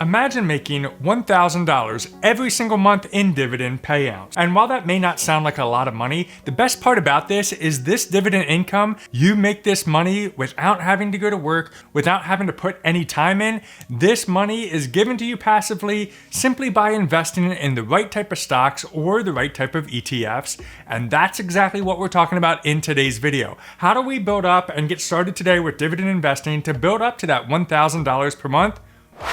Imagine making $1,000 every single month in dividend payouts. And while that may not sound like a lot of money, the best part about this is this dividend income, you make this money without having to go to work, without having to put any time in. This money is given to you passively simply by investing in the right type of stocks or the right type of ETFs. And that's exactly what we're talking about in today's video. How do we build up and get started today with dividend investing to build up to that $1,000 per month?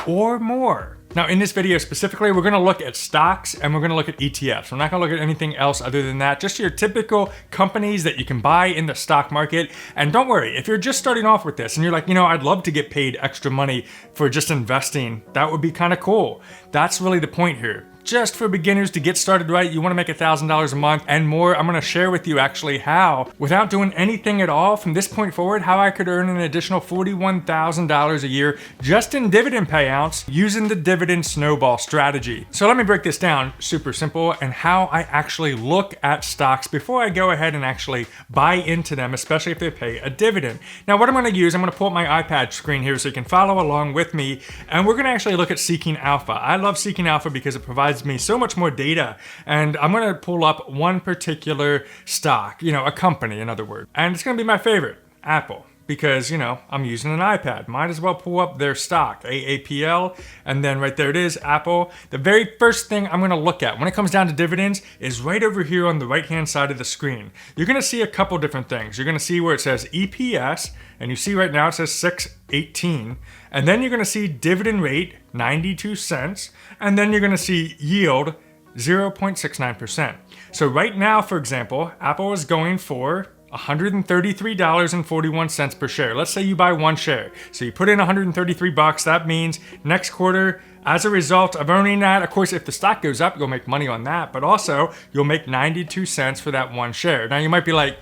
Or more. Now in this video specifically, we're gonna look at stocks and we're gonna look at ETFs. We're not gonna look at anything else other than that, just your typical companies that you can buy in the stock market. And don't worry, if you're just starting off with this and you're like, I'd love to get paid extra money for just investing, that would be kind of cool. That's really the point here. Just for beginners to get started right, you wanna make $1,000 a month and more. I'm gonna share with you actually how, without doing anything at all from this point forward, how I could earn an additional $41,000 a year just in dividend payouts using the dividend snowball strategy. So let me break this down super simple and how I actually look at stocks before I go ahead and actually buy into them, especially if they pay a dividend. Now what I'm gonna use, I'm gonna pull up my iPad screen here so you can follow along with me, and we're gonna actually look at Seeking Alpha. I love Seeking Alpha because it provides me so much more data, and I'm gonna pull up one particular stock, a company in other words, and it's gonna be my favorite, Apple, because I'm using an iPad. Might as well pull up their stock, AAPL, and then right there it is, Apple. The very first thing I'm gonna look at when it comes down to dividends is right over here on the right hand side of the screen. You're gonna see a couple different things. You're gonna see where it says EPS, and you see right now it says 6.18, and then you're gonna see dividend rate 92 cents, and then you're gonna see yield 0.69%. So right now, for example, Apple is going for $133.41 per share. Let's say you buy one share. So you put in 133 bucks. That means next quarter, as a result of earning that, of course, if the stock goes up, you'll make money on that, but also you'll make 92 cents for that one share. Now you might be like,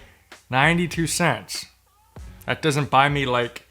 92 cents. That doesn't buy me like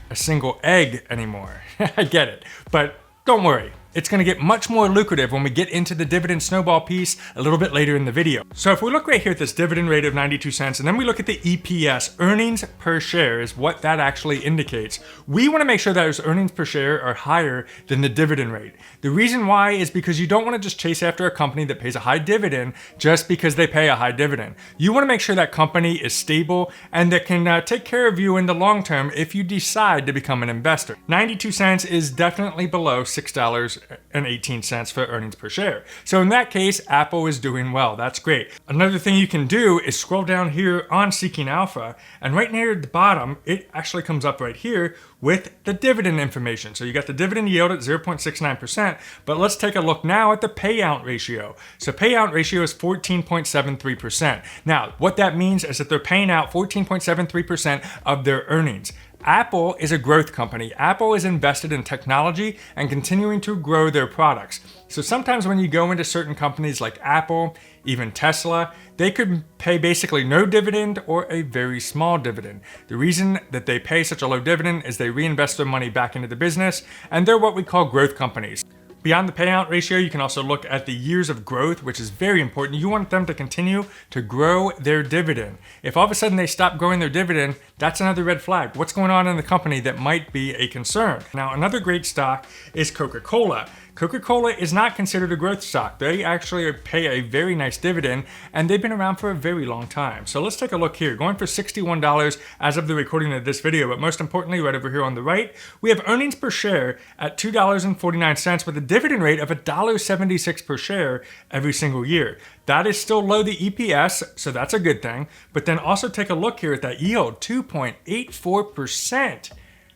a single egg anymore. I get it, but don't worry. It's gonna get much more lucrative when we get into the dividend snowball piece a little bit later in the video. So if we look right here at this dividend rate of 92 cents, and then we look at the EPS, earnings per share is what that actually indicates. We wanna make sure that those earnings per share are higher than the dividend rate. The reason why is because you don't wanna just chase after a company that pays a high dividend just because they pay a high dividend. You wanna make sure that company is stable and that can take care of you in the long term if you decide to become an investor. 92 cents is definitely below $6.18 for earnings per share. So in that case, Apple is doing well. That's great. Another thing you can do is scroll down here on Seeking Alpha, and right near the bottom, it actually comes up right here with the dividend information. So you got the dividend yield at 0.69%, but let's take a look now at the payout ratio. So payout ratio is 14.73%. Now, what that means is that they're paying out 14.73% of their earnings. Apple is a growth company. Apple is invested in technology and continuing to grow their products. So sometimes when you go into certain companies like Apple, even Tesla, they could pay basically no dividend or a very small dividend. The reason that they pay such a low dividend is they reinvest their money back into the business, and they're what we call growth companies. Beyond the payout ratio, you can also look at the years of growth, which is very important. You want them to continue to grow their dividend. If all of a sudden they stop growing their dividend, that's another red flag. What's going on in the company that might be a concern? Now, another great stock is Coca-Cola. Coca-Cola is not considered a growth stock. They actually pay a very nice dividend, and they've been around for a very long time. So let's take a look here. Going for $61 as of the recording of this video, but most importantly, right over here on the right, we have earnings per share at $2.49 with a dividend rate of $1.76 per share every single year. That is still low, the EPS, so that's a good thing. But then also take a look here at that yield, 2.84%.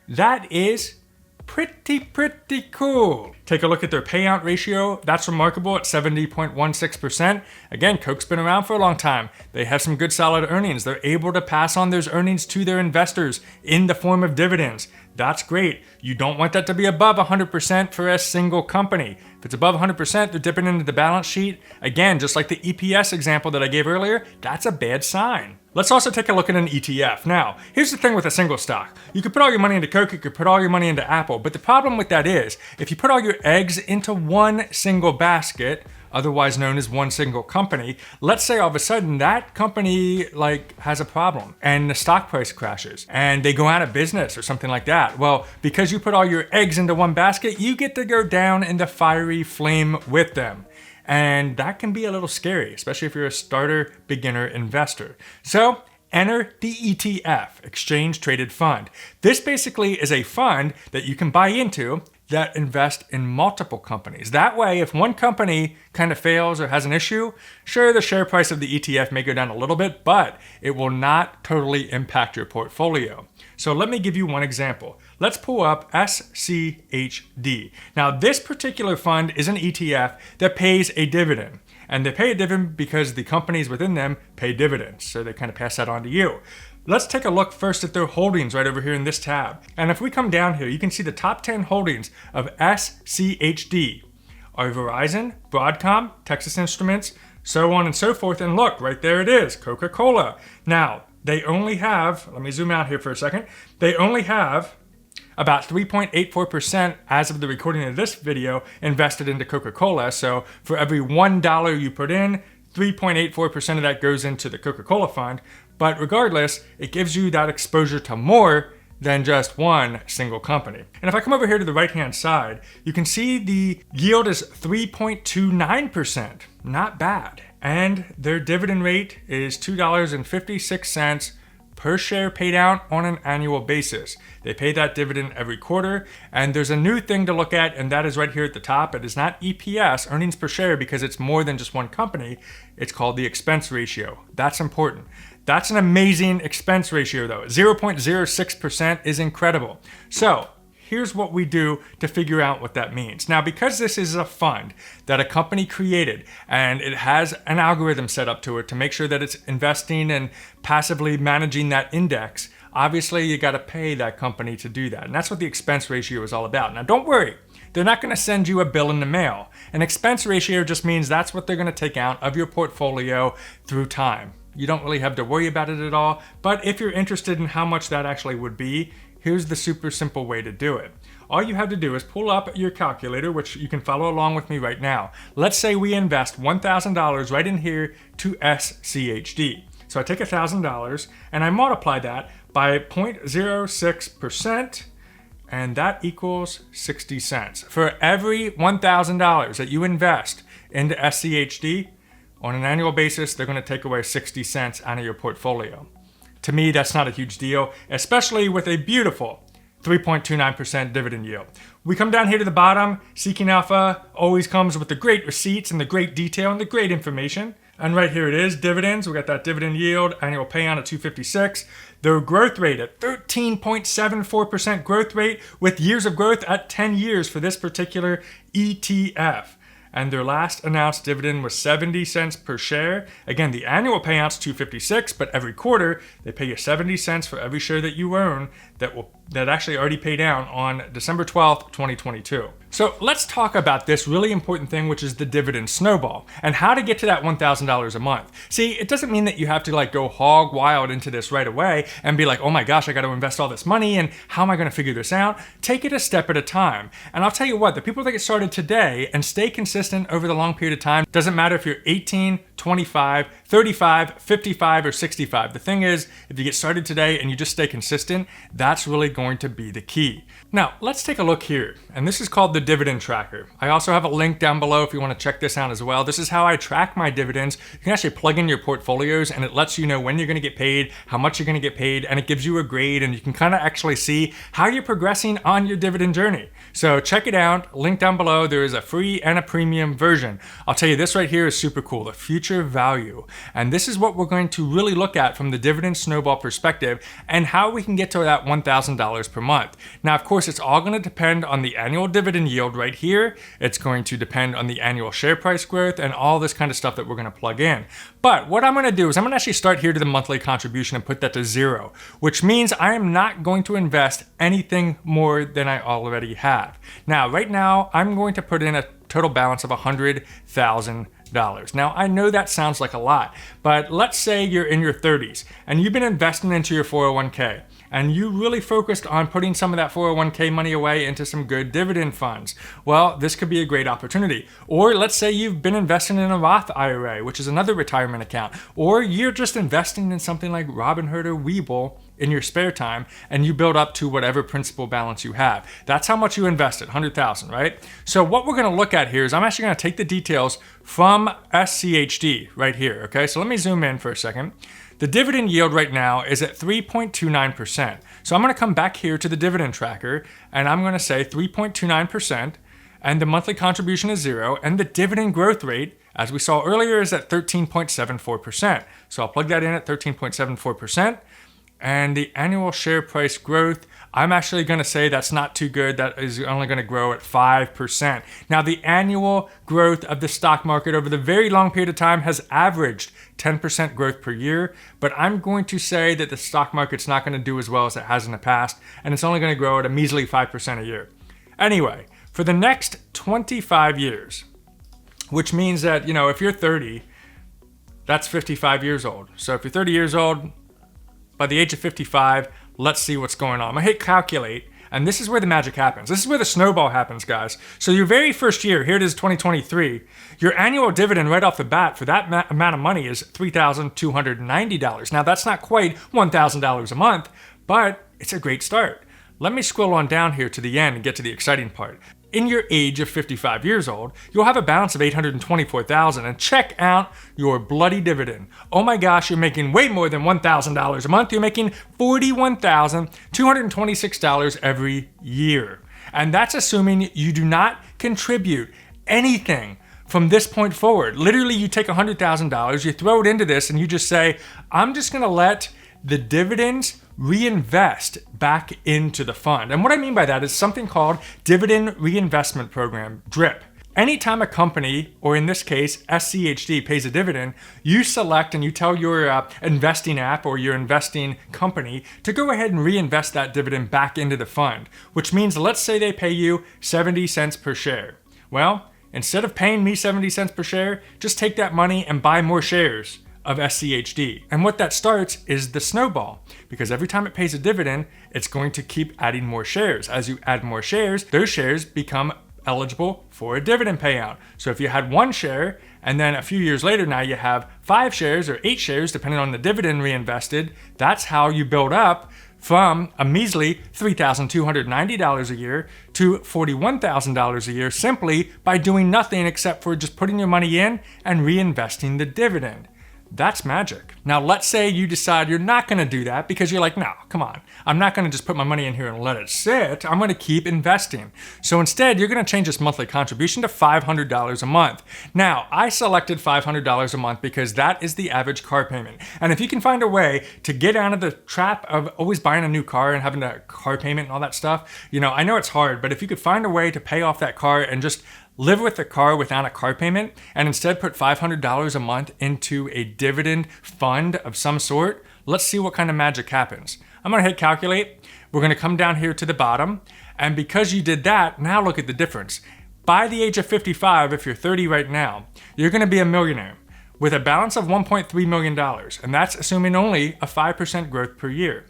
That is pretty cool. Take a look at their payout ratio. That's remarkable at 70.16%. Again, Coke's been around for a long time. They have some good solid earnings. They're able to pass on those earnings to their investors in the form of dividends. That's great. You don't want that to be above 100% for a single company. If it's above 100%, they're dipping into the balance sheet. Again, just like the EPS example that I gave earlier, that's a bad sign. Let's also take a look at an ETF. Now, here's the thing with a single stock. You could put all your money into Coke, you could put all your money into Apple, but the problem with that is, if you put all your eggs into one single basket, otherwise known as one single company. Let's say all of a sudden that company has a problem and the stock price crashes and they go out of business or something like that. Well, because you put all your eggs into one basket, you get to go down in the fiery flame with them. And that can be a little scary, especially if you're a starter beginner investor. So enter the ETF, Exchange Traded Fund. This basically is a fund that you can buy into that invest in multiple companies. That way, if one company kind of fails or has an issue, sure, the share price of the ETF may go down a little bit, but it will not totally impact your portfolio. So let me give you one example. Let's pull up SCHD. Now, this particular fund is an ETF that pays a dividend. And they pay a dividend because the companies within them pay dividends. So they kind of pass that on to you. Let's take a look first at their holdings right over here in this tab. And if we come down here, you can see the top 10 holdings of SCHD are Verizon, Broadcom, Texas Instruments, so on and so forth. And look, right there it is, Coca-Cola. Now, they only have, let me zoom out here for a second, they only have about 3.84% as of the recording of this video invested into Coca-Cola. So for every $1 you put in, 3.84% of that goes into the Coca-Cola fund. But regardless, it gives you that exposure to more than just one single company. And if I come over here to the right-hand side, you can see the yield is 3.29%. Not bad. And their dividend rate is $2.56 per share paid out on an annual basis. They pay that dividend every quarter, and there's a new thing to look at, and that is right here at the top. It is not EPS, earnings per share, because it's more than just one company. It's called the expense ratio. That's important. That's an amazing expense ratio though. 0.06% is incredible. So here's what we do to figure out what that means. Now, because this is a fund that a company created and it has an algorithm set up to it to make sure that it's investing and passively managing that index, obviously you got to pay that company to do that. And that's what the expense ratio is all about. Now, don't worry. They're not going to send you a bill in the mail. An expense ratio just means that's what they're going to take out of your portfolio through time. You don't really have to worry about it at all. But if you're interested in how much that actually would be, here's the super simple way to do it. All you have to do is pull up your calculator, which you can follow along with me right now. Let's say we invest $1,000 right in here to SCHD. So I take $1,000 and I multiply that by 0.06%, and that equals 60 cents. For every $1,000 that you invest into SCHD, on an annual basis, they're going to take away 60 cents out of your portfolio. To me, that's not a huge deal, especially with a beautiful 3.29% dividend yield. We come down here to the bottom. Seeking Alpha always comes with the great receipts and the great detail and the great information. And right here it is, dividends. We got that dividend yield, annual payout at 256. Their growth rate at 13.74% growth rate with years of growth at 10 years for this particular ETF. And their last announced dividend was 70 cents per share. Again, the annual payout's 256, but every quarter they pay you 70 cents for every share that you own that actually already paid down on December 12th, 2022. So let's talk about this really important thing, which is the dividend snowball and how to get to that $1,000 a month. See, it doesn't mean that you have to go hog wild into this right away and be like, oh my gosh, I got to invest all this money and how am I going to figure this out? Take it a step at a time. And I'll tell you what, the people that get started today and stay consistent over the long period of time, doesn't matter if you're 18, 25, 35, 55, or 65. The thing is, if you get started today and you just stay consistent, that's really going to be the key. Now, let's take a look here. And this is called the dividend tracker. I also have a link down below if you want to check this out as well. This is how I track my dividends. You can actually plug in your portfolios and it lets you know when you're going to get paid, how much you're going to get paid, and it gives you a grade and you can kind of actually see how you're progressing on your dividend journey. So check it out, link down below. There is a free and a premium version. I'll tell you, this right here is super cool, the future value. And this is what we're going to really look at from the dividend snowball perspective and how we can get to that $1,000 per month. Now, of course, it's all going to depend on the annual dividend yield right here. It's going to depend on the annual share price growth and all this kind of stuff that we're going to plug in. But what I'm going to do is I'm going to actually start here to the monthly contribution and put that to 0, which means I am not going to invest anything more than I already have. Now, right now, I'm going to put in a total balance of $100,000. Now, I know that sounds like a lot, but let's say you're in your 30s and you've been investing into your 401k and you really focused on putting some of that 401k money away into some good dividend funds, well, this could be a great opportunity. Or let's say you've been investing in a Roth IRA, which is another retirement account, or you're just investing in something like Robinhood or Webull in your spare time, and you build up to whatever principal balance you have. That's how much you invested, 100,000, right? So what we're gonna look at here is I'm actually gonna take the details from SCHD right here, okay? So let me zoom in for a second. The dividend yield right now is at 3.29%. So I'm gonna come back here to the dividend tracker, and I'm gonna say 3.29%, and the monthly contribution is 0, and the dividend growth rate, as we saw earlier, is at 13.74%. So I'll plug that in at 13.74%. And the annual share price growth, I'm actually going to say that's not too good. That is only going to grow at 5%. Now, the annual growth of the stock market over the very long period of time has averaged 10% growth per year. But I'm going to say that the stock market's not going to do as well as it has in the past. And it's only going to grow at a measly 5% a year. Anyway, for the next 25 years, which means that, if you're 30, that's 55 years old. So if you're 30 years old, by the age of 55, let's see what's going on. I'm gonna hit calculate, and this is where the magic happens. This is where the snowball happens, guys. So your very first year, here it is 2023, your annual dividend right off the bat for that amount of money is $3,290. Now that's not quite $1,000 a month, but it's a great start. Let me scroll on down here to the end and get to the exciting part. In your age of 55 years old, you'll have a balance of $824,000, and check out your bloody dividend. Oh my gosh, you're making way more than $1,000 a month. You're making $41,226 every year. And that's assuming you do not contribute anything from this point forward. Literally, you take $100,000, you throw it into this, and you just say, I'm just gonna let the dividends reinvest back into the fund. And what I mean by that is something called Dividend Reinvestment Program, DRIP. Anytime a company, or in this case, SCHD, pays a dividend, you select and you tell your investing app or your investing company to go ahead and reinvest that dividend back into the fund, which means let's say they pay you 70 cents per share. Well, instead of paying me 70 cents per share, just take that money and buy more shares of SCHD. And what that starts is the snowball, because every time it pays a dividend, it's going to keep adding more shares. As you add more shares, those shares become eligible for a dividend payout. So if you had 1 share and then a few years later now you have 5 shares or 8 shares, depending on the dividend reinvested, that's how you build up from a measly $3,290 a year to $41,000 a year simply by doing nothing except for just putting your money in and reinvesting the dividend. That's magic. Now, let's say you decide you're not going to do that because you're like, no, come on. I'm not going to just put my money in here and let it sit. I'm going to keep investing. So instead, you're going to change this monthly contribution to $500 a month. Now, I selected $500 a month because that is the average car payment. And if you can find a way to get out of the trap of always buying a new car and having a car payment and all that stuff, I know it's hard, but if you could find a way to pay off that car and just live with the car without a car payment and instead put $500 a month into a dividend fund of some sort, let's see what kind of magic happens. I'm gonna hit calculate. We're gonna come down here to the bottom. And because you did that, now look at the difference. By the age of 55, if you're 30 right now, you're gonna be a millionaire with a balance of $1.3 million. And that's assuming only a 5% growth per year.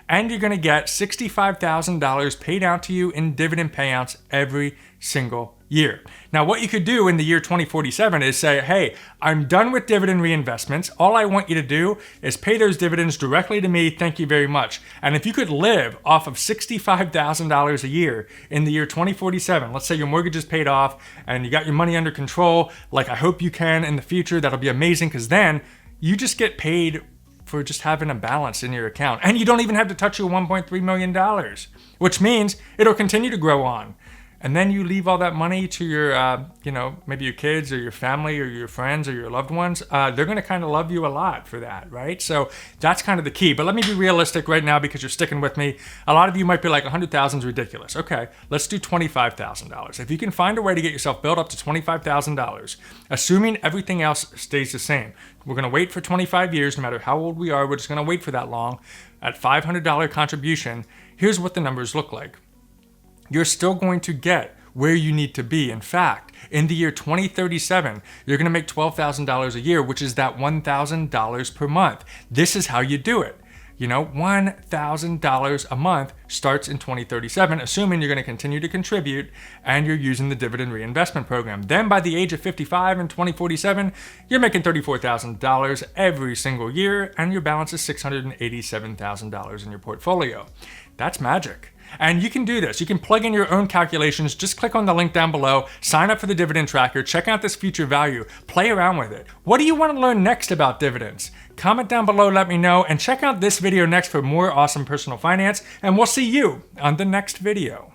And you're gonna get $65,000 paid out to you in dividend payouts every single year. Now, what you could do in the year 2047 is say, hey, I'm done with dividend reinvestments. All I want you to do is pay those dividends directly to me. Thank you very much. And if you could live off of $65,000 a year in the year 2047, let's say your mortgage is paid off and you got your money under control, like I hope you can in the future, that'll be amazing, because then you just get paid for just having a balance in your account. And you don't even have to touch your $1.3 million, which means it'll continue to grow on. And then you leave all that money to your, maybe your kids or your family or your friends or your loved ones. They're going to kind of love you a lot for that, right? So that's kind of the key. But let me be realistic right now because you're sticking with me. A lot of you might be like, 100,000 is ridiculous. Okay, let's do $25,000. If you can find a way to get yourself built up to $25,000, assuming everything else stays the same, we're going to wait for 25 years, no matter how old we are, we're just going to wait for that long. At $500 contribution, here's what the numbers look like. You're still going to get where you need to be. In fact, in the year 2037, you're going to make $12,000 a year, which is that $1,000 per month. This is how you do it. $1,000 a month starts in 2037, assuming you're going to continue to contribute and you're using the dividend reinvestment program. Then by the age of 55 in 2047, you're making $34,000 every single year, and your balance is $687,000 in your portfolio. That's magic. And you can do this. You can plug in your own calculations. Just click on the link down below, sign up for the dividend tracker, check out this future value, play around with it. What do you want to learn next about dividends? Comment down below, let me know, and check out this video next for more awesome personal finance, and we'll see you on the next video.